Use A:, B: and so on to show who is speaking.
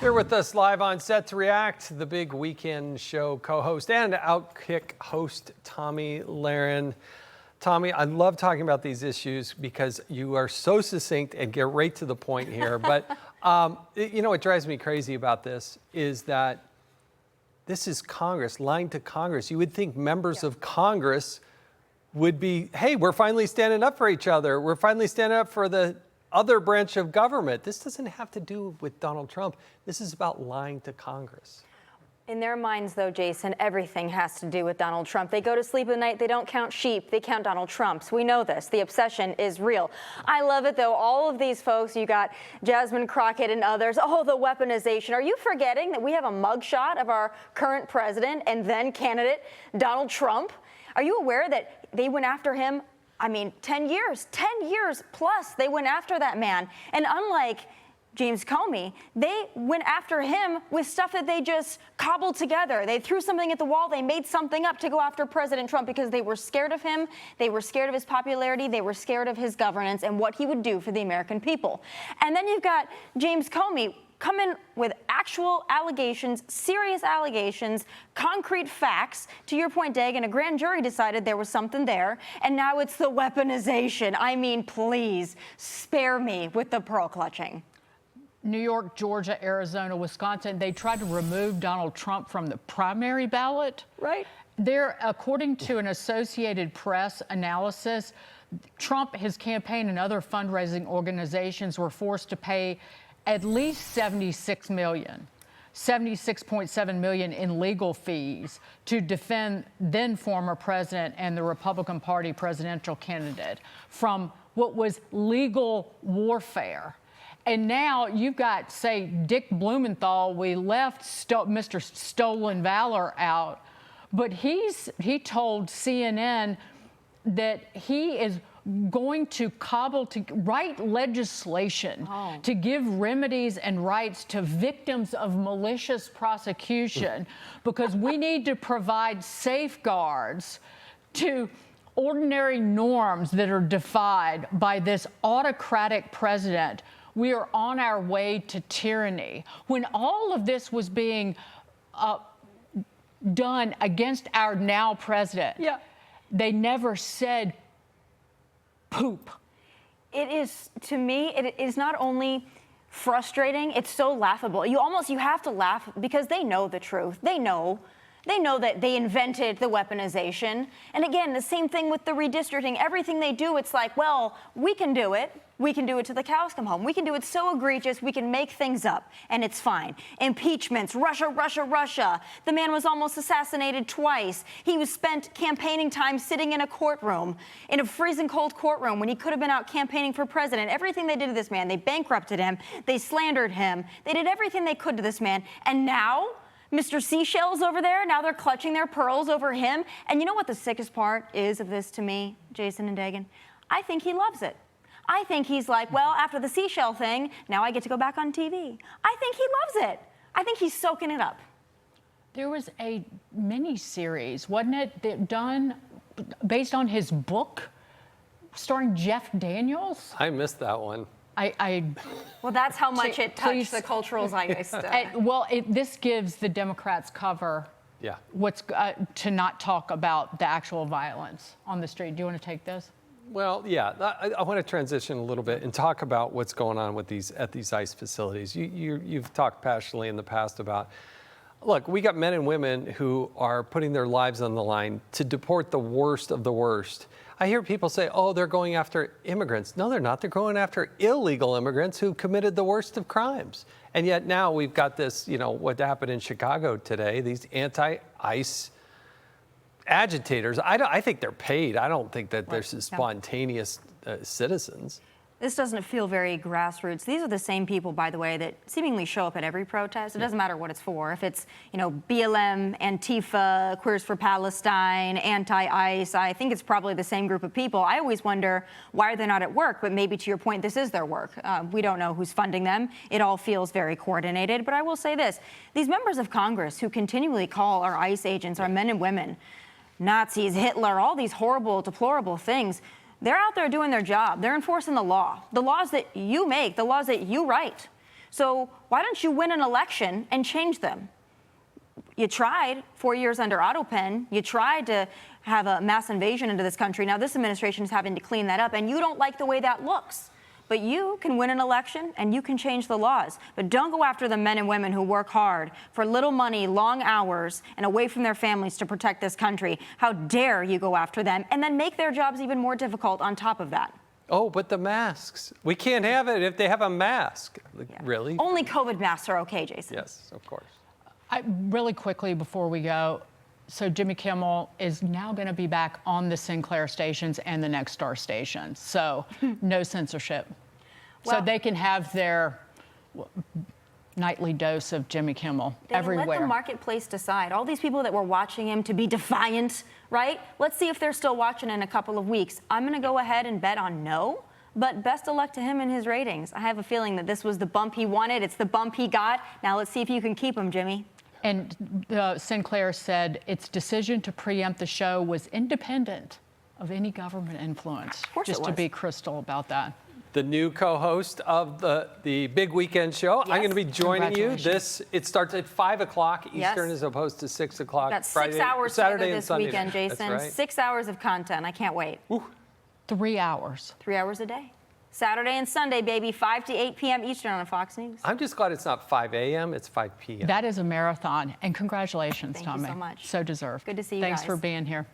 A: Here with us live on set to react, the big weekend show co-host and OutKick host, Tomi Lahren. Tomi, I love talking about these issues because you are so succinct and get right to the point here. But you know what drives me crazy about this is that this is Congress, lying to Congress. You would think members of Congress would be, hey, we're finally standing up for each other. We're finally standing up for the other branch of government. This doesn't have to do with Donald Trump. This is about lying to Congress.
B: In their minds, though, Jason, everything has to do with Donald Trump. They go to sleep at night, they don't count sheep, they count Donald Trumps. We know this. The obsession is real. I love it, though. All of these folks, you got Jasmine Crockett and others. Oh, the weaponization. Are you forgetting that we have a mugshot of our current president and then candidate, Donald Trump? Are you aware that they went after him? I mean, 10 years plus they went after that man. And unlike James Comey, they went after him with stuff that they just cobbled together. They threw something at the wall, they made something up to go after President Trump because they were scared of him, they were scared of his popularity, they were scared of his governance and what he would do for the American people. And then you've got James Comey come in with actual allegations, serious allegations, concrete facts. To your point, Dagan, a grand jury decided there was something there, and now it's the weaponization. I mean, please, spare me with the pearl clutching.
C: New York, Georgia, Arizona, Wisconsin, they tried to remove Donald Trump from the primary ballot.
B: Right.
C: There, according to an Associated Press analysis, Trump, his campaign, and other fundraising organizations were forced to pay at least $76.7 million in legal fees to defend then former president and the Republican Party presidential candidate from what was legal warfare. And now you've got, say, Dick Blumenthal. We left Mr. Stolen Valor out, but he told CNN that he is going to write legislation to give remedies and rights to victims of malicious prosecution because we need to provide safeguards to ordinary norms that are defied by this autocratic president. We are on our way to tyranny. When all of this was being done against our now president, they never said poop. It is, to me, it is not only frustrating, it's so laughable. You have to laugh because they know the truth. They know that they invented the weaponization. And again, the same thing with the redistricting. Everything they do, it's like, well, we can do it. We can do it till the cows come home. We can do it so egregious, we can make things up, and it's fine. Impeachments, Russia. The man was almost assassinated twice. He was spent campaigning time sitting in a courtroom, in a freezing cold courtroom, when he could have been out campaigning for president. Everything they did to this man, they bankrupted him, they slandered him, they did everything they could to this man, and now Mr. Seashells over there, now they're clutching their pearls over him. And you know what the sickest part is of this to me, Jason and Dagan? I think he loves it. I think he's like, well, after the seashell thing, now I get to go back on TV. I think he loves it. I think he's soaking it up. There was a mini-series, wasn't it, done based on his book, starring Jeff Daniels?
A: I missed that one.
B: Well, that's how much it touched the cultural zeitgeist.
C: This gives the Democrats cover.
A: Yeah.
C: To not talk about the actual violence on the street. Do you want to take this?
A: Well, yeah, I want to transition a little bit and talk about what's going on with at these ICE facilities. You've talked passionately in the past about, look, we got men and women who are putting their lives on the line to deport the worst of the worst. I hear people say, oh, they're going after immigrants. No, they're not. They're going after illegal immigrants who committed the worst of crimes. And yet now we've got this, you know, what happened in Chicago today, these anti-ICE agitators. I think they're paid. I don't think that there's spontaneous citizens.
B: This doesn't feel very grassroots. These are the same people, by the way, that seemingly show up at every protest. It doesn't matter what it's for. If it's, you know, BLM, Antifa, Queers for Palestine, anti-ICE, I think it's probably the same group of people. I always wonder why they're not at work, but maybe to your point, this is their work. We don't know who's funding them. It all feels very coordinated. But I will say this, these members of Congress who continually call our ICE agents, our men and women, Nazis, Hitler, all these horrible, deplorable things, they're out there doing their job. They're enforcing the law. The laws that you make, the laws that you write. So why don't you win an election and change them? You tried 4 years under Otto-Pen. You tried to have a mass invasion into this country. Now this administration is having to clean that up, and you don't like the way that looks. But you can win an election and you can change the laws. But don't go after the men and women who work hard for little money, long hours, and away from their families to protect this country. How dare you go after them and then make their jobs even more difficult on top of that.
A: Oh, but the masks. We can't have it if they have a mask.
B: Yeah.
A: Really?
B: Only COVID masks are okay, Jason.
A: Yes, of course.
C: Really quickly before we go, so Jimmy Kimmel is now going to be back on the Sinclair stations and the Next Star stations. So no censorship.
B: Well,
C: so they can have their nightly dose of Jimmy Kimmel everywhere.
B: Let the marketplace decide. All these people that were watching him to be defiant, right? Let's see if they're still watching in a couple of weeks. I'm going to go ahead and bet on no. But best of luck to him and his ratings. I have a feeling that this was the bump he wanted. It's the bump he got. Now let's see if you can keep him, Jimmy.
C: And Sinclair said its decision to preempt the show was independent of any government influence.
B: Of course
C: just
B: it was.
C: to be crystal about that.
A: The new co-host of the Big Weekend Show.
B: Yes.
A: I'm going to be joining you. It starts at 5 o'clock Eastern
B: Yes.
A: as opposed to 6 o'clock.
B: Got 6
A: Friday,
B: hours
A: Saturday
B: together
A: and
B: this
A: Sunday.
B: weekend, Jason.
A: That's right.
B: 6 hours of content. I can't wait.
A: Ooh.
C: 3 hours.
B: 3 hours a day. Saturday and Sunday, baby, 5 to 8 p.m. Eastern on Fox News.
A: I'm just glad it's not 5 a.m., it's 5 p.m.
C: That is a marathon. And congratulations,
B: Thank you
C: Tomi.
B: so much.
C: So deserved.
B: Good to see you
C: Thanks
B: guys.
C: for being here.